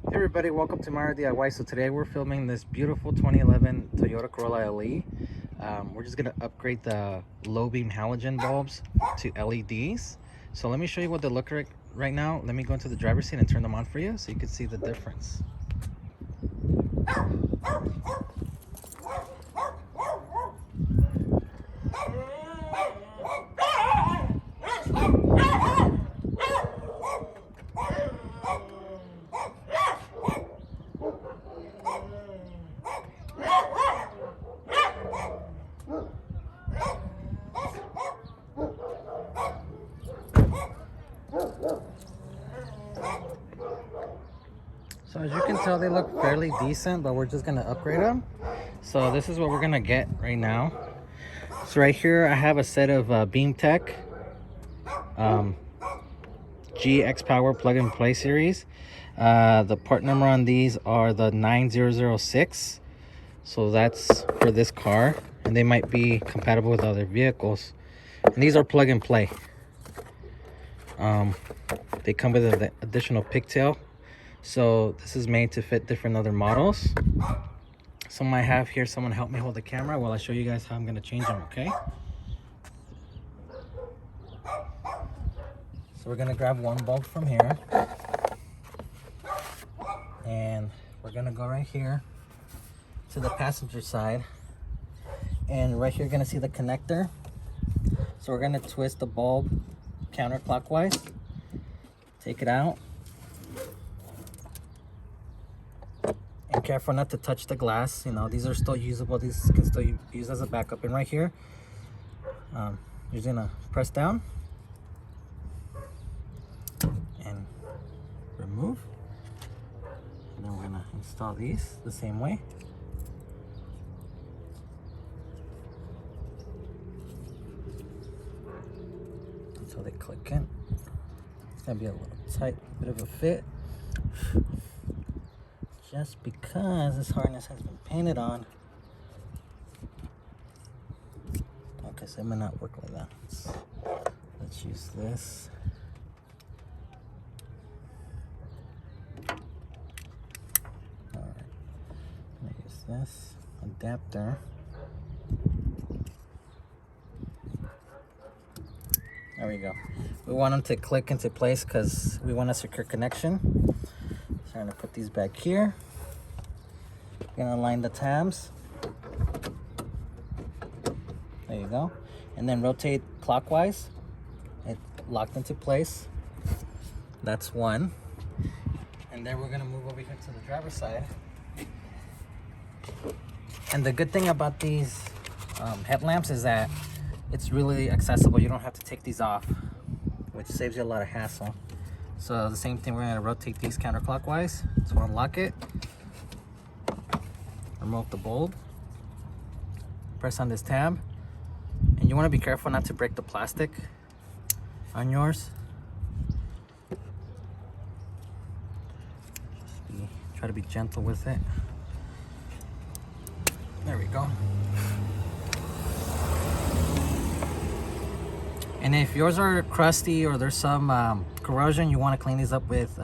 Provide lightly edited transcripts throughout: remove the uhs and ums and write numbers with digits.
Hey everybody, welcome to Myra DIY. So today we're filming this beautiful 2011 Toyota Corolla LE. We're just going to upgrade the low beam halogen bulbs to LEDs. So let me show you what they look like right now. Let me go into the driver's seat and turn them on for you so you can see the difference. So as you can tell, they look fairly decent, but we're just going to upgrade them. So this is what we're going to get right now. So right here I have a set of BEAMTECH GX Power Plug and Play series. The part number on these are the 9006. So that's for this car, and they might be compatible with other vehicles. And these are plug and play. They come with an additional pigtail. So this is made to fit different other models. So I have here someone help me hold the camera while I show you guys how I'm going to change them, okay? So we're going to grab one bulb from here. And we're going to go right here to the passenger side. And right here you're going to see the connector. So we're going to twist the bulb counterclockwise. Take it out. And careful not to touch the glass. You know, these are still usable. These can still be used as a backup. And right here, you're just gonna press down and remove. And then we're gonna install these the same way. Until they click in. It's gonna be a little tight, bit of a fit. Just because this harness has been painted on. Okay, so it may not work like that. Let's use this. Alright, I'm gonna use this adapter. There we go. We want them to click into place because we want a secure connection. So I'm gonna put these back here. Gonna align the tabs. There you go. And then rotate clockwise. It locked into place. That's one. And then we're gonna move over here to the driver's side. And the good thing about these headlamps is that it's really accessible. You don't have to take these off, which saves you a lot of hassle. So the same thing, we're gonna rotate these counterclockwise to unlock it. Remove the bulb. Press on this tab. And you wanna be careful not to break the plastic on yours. Try to be gentle with it. There we go. And if yours are crusty or there's some corrosion, you want to clean these up with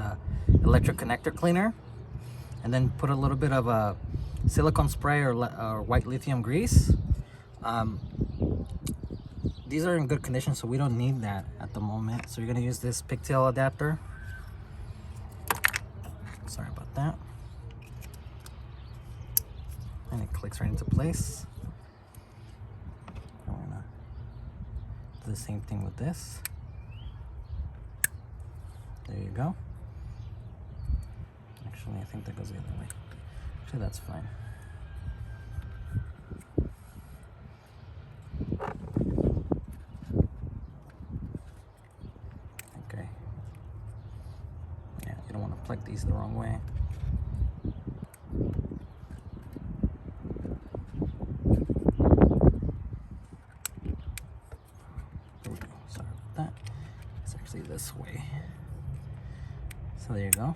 electric connector cleaner, and then put a little bit of a silicone spray or white lithium grease. These are in good condition, so we don't need that at the moment. So you're going to use this pigtail adapter. Sorry about that. And it clicks right into place. I'm gonna do the same thing with this. There you go. Actually, I think that goes the other way. Actually, that's fine. Okay. Yeah, you don't want to plug these the wrong way. This way. So there you go.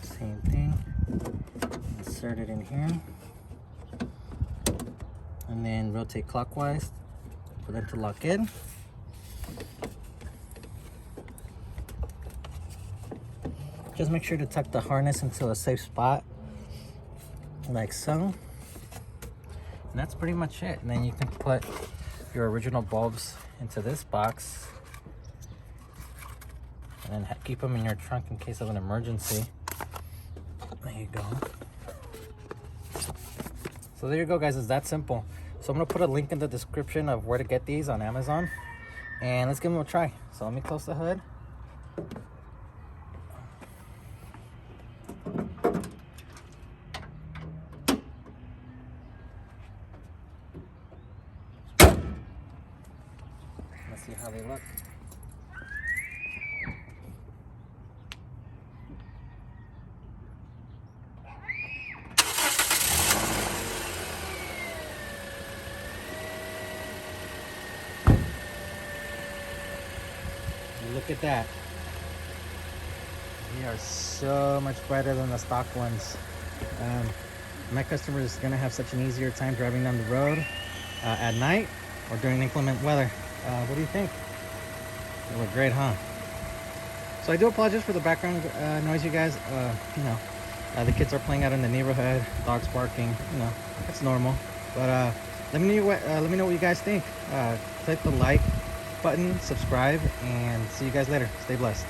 Same thing. Insert it in here. And then rotate clockwise for them to lock in. Just make sure to tuck the harness into a safe spot, like so. And that's pretty much it. And then you can put your original bulbs into this box and then keep them in your trunk in case of an emergency. There you go. So there you go, guys. It's that simple. So I'm gonna put a link in the description of where to get these on Amazon, and let's give them a try. So let me close the hood. Let's see how they look. Look at that. They are so much brighter than the stock ones. My customer is going to have such an easier time driving down the road at night or during inclement weather. What do you think? They look great, huh? So I do apologize for the background noise, you guys. The kids are playing out in the neighborhood, dogs barking. It's normal. But let me know what you guys think. Click the like button, subscribe, and see you guys later. Stay blessed.